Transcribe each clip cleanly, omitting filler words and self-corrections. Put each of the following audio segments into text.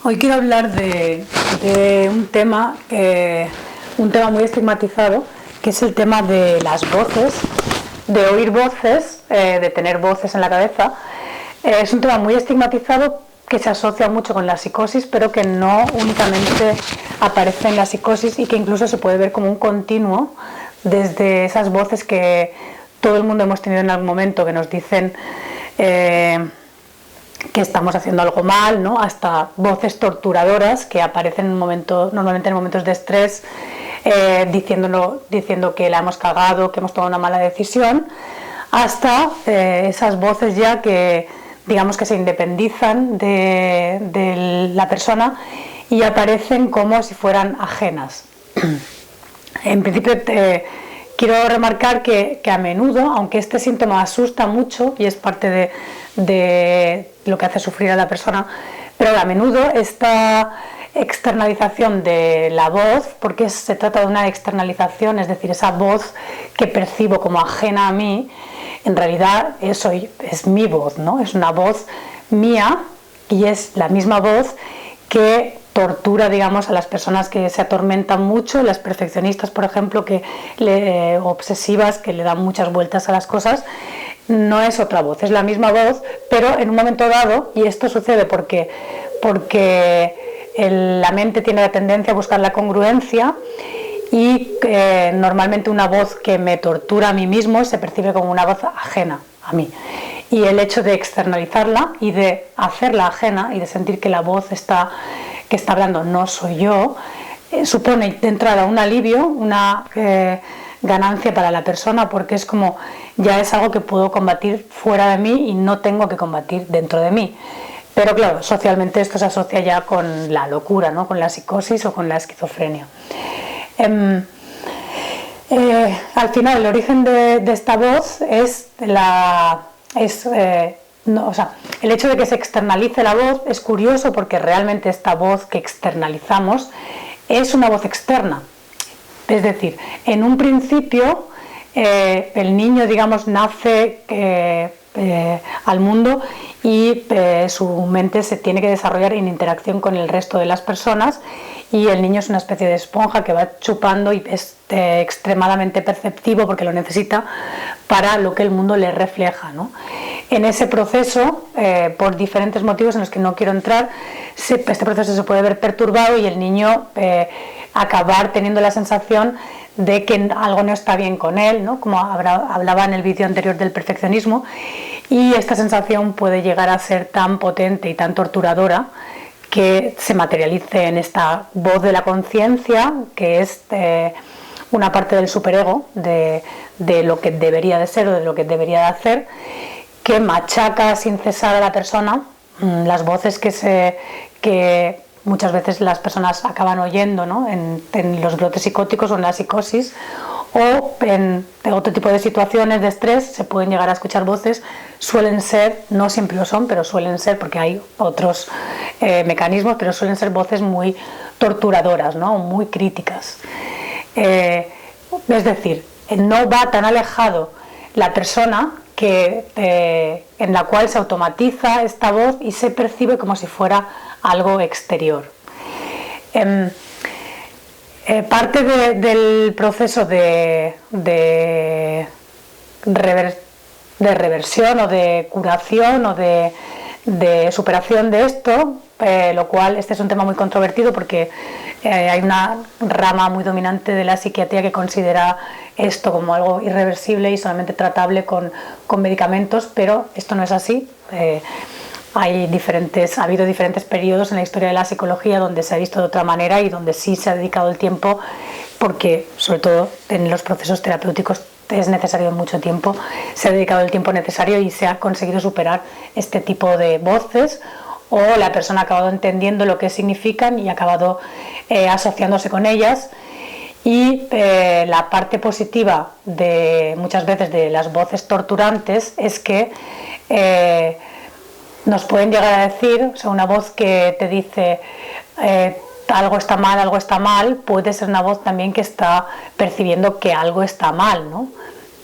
Hoy quiero hablar de un tema muy estigmatizado, que es el tema de las voces, de oír voces, de tener voces en la cabeza. Es un tema muy estigmatizado que se asocia mucho con la psicosis, pero que no únicamente aparece en la psicosis y que incluso se puede ver como un continuo desde esas voces que todo el mundo hemos tenido en algún momento, que nos dicen que estamos haciendo algo mal, ¿no? Hasta voces torturadoras que aparecen normalmente en momentos de estrés, diciendo que la hemos cagado, que hemos tomado una mala decisión, hasta esas voces ya que digamos que se independizan de la persona y aparecen como si fueran ajenas. En principio quiero remarcar que a menudo, aunque este síntoma asusta mucho y es parte de lo que hace sufrir a la persona, pero a menudo esta externalización de la voz, porque se trata de una externalización, es decir, esa voz que percibo como ajena a mí, en realidad es mi voz, ¿no? Es una voz mía y es la misma voz que tortura, digamos, a las personas que se atormentan mucho, las perfeccionistas, por ejemplo, obsesivas, que le dan muchas vueltas a las cosas. No es otra voz, es la misma voz, pero en un momento dado, y esto sucede porque la mente tiene la tendencia a buscar la congruencia, y normalmente una voz que me tortura a mí mismo se percibe como una voz ajena a mí, y el hecho de externalizarla y de hacerla ajena y de sentir que la voz que está hablando no soy yo, supone de entrada un alivio, una ganancia para la persona, porque es como ya es algo que puedo combatir fuera de mí y no tengo que combatir dentro de mí. Pero claro, socialmente esto se asocia ya con la locura, ¿no? Con la psicosis o con la esquizofrenia. Al final el origen de esta voz es el hecho de que se externalice la voz es curioso, porque realmente esta voz que externalizamos es una voz externa. Es decir, en un principio el niño, digamos, nace al mundo y su mente se tiene que desarrollar en interacción con el resto de las personas, y el niño es una especie de esponja que va chupando y es extremadamente perceptivo porque lo necesita para lo que el mundo le refleja, ¿no? En ese proceso, por diferentes motivos en los que no quiero entrar, este proceso se puede ver perturbado y el niño acabar teniendo la sensación de que algo no está bien con él, ¿no? Como hablaba en el vídeo anterior del perfeccionismo, y esta sensación puede llegar a ser tan potente y tan torturadora que se materialice en esta voz de la conciencia, que es una parte del superego, de lo que debería de ser o de lo que debería de hacer, que machaca sin cesar a la persona. Las voces que muchas veces las personas acaban oyendo, ¿no? en los brotes psicóticos o en la psicosis, o en otro tipo de situaciones de estrés se pueden llegar a escuchar voces. Suelen ser, no siempre lo son, pero suelen ser, porque hay otros mecanismos, pero suelen ser voces muy torturadoras, ¿no? Muy críticas. Es decir, no va tan alejado la persona en la cual se automatiza esta voz y se percibe como si fuera algo exterior. Parte del proceso de reversión o de curación o de superación de esto, lo cual este es un tema muy controvertido, porque hay una rama muy dominante de la psiquiatría que considera esto como algo irreversible y solamente tratable con medicamentos, pero esto no es así. Ha habido diferentes periodos en la historia de la psicología donde se ha visto de otra manera y donde sí se ha dedicado el tiempo, porque sobre todo en los procesos terapéuticos es necesario mucho tiempo, se ha dedicado el tiempo necesario y se ha conseguido superar este tipo de voces, o la persona ha acabado entendiendo lo que significan y ha acabado asociándose con ellas. Y la parte positiva muchas veces de las voces torturantes es que nos pueden llegar a decir, o sea, una voz que te dice algo está mal, puede ser una voz también que está percibiendo que algo está mal, ¿no?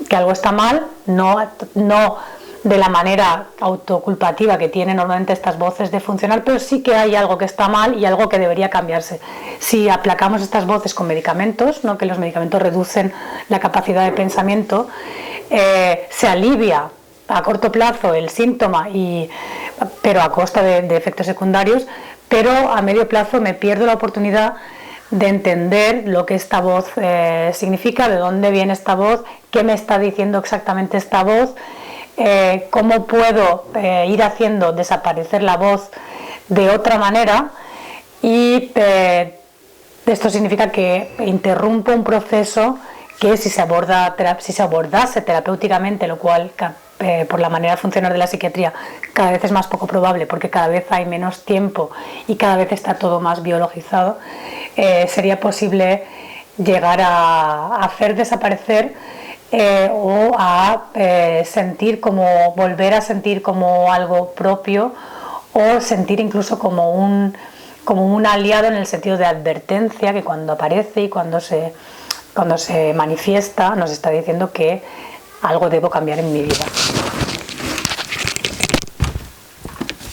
Que algo está mal, no de la manera autoculpativa que tienen normalmente estas voces de funcionar, pero sí que hay algo que está mal y algo que debería cambiarse. Si aplacamos estas voces con medicamentos, ¿no?, que los medicamentos reducen la capacidad de pensamiento, se alivia a corto plazo el síntoma, pero a costa de efectos secundarios, pero a medio plazo me pierdo la oportunidad de entender lo que esta voz significa, de dónde viene esta voz, qué me está diciendo exactamente esta voz, cómo puedo ir haciendo desaparecer la voz de otra manera, y esto significa que interrumpo un proceso que si se abordase terapéuticamente, lo cual por la manera de funcionar de la psiquiatría cada vez es más poco probable porque cada vez hay menos tiempo y cada vez está todo más biologizado, sería posible llegar a hacer desaparecer o a volver a sentir como algo propio, o sentir incluso como un aliado, en el sentido de advertencia, que cuando aparece y cuando se manifiesta nos está diciendo que algo debo cambiar en mi vida.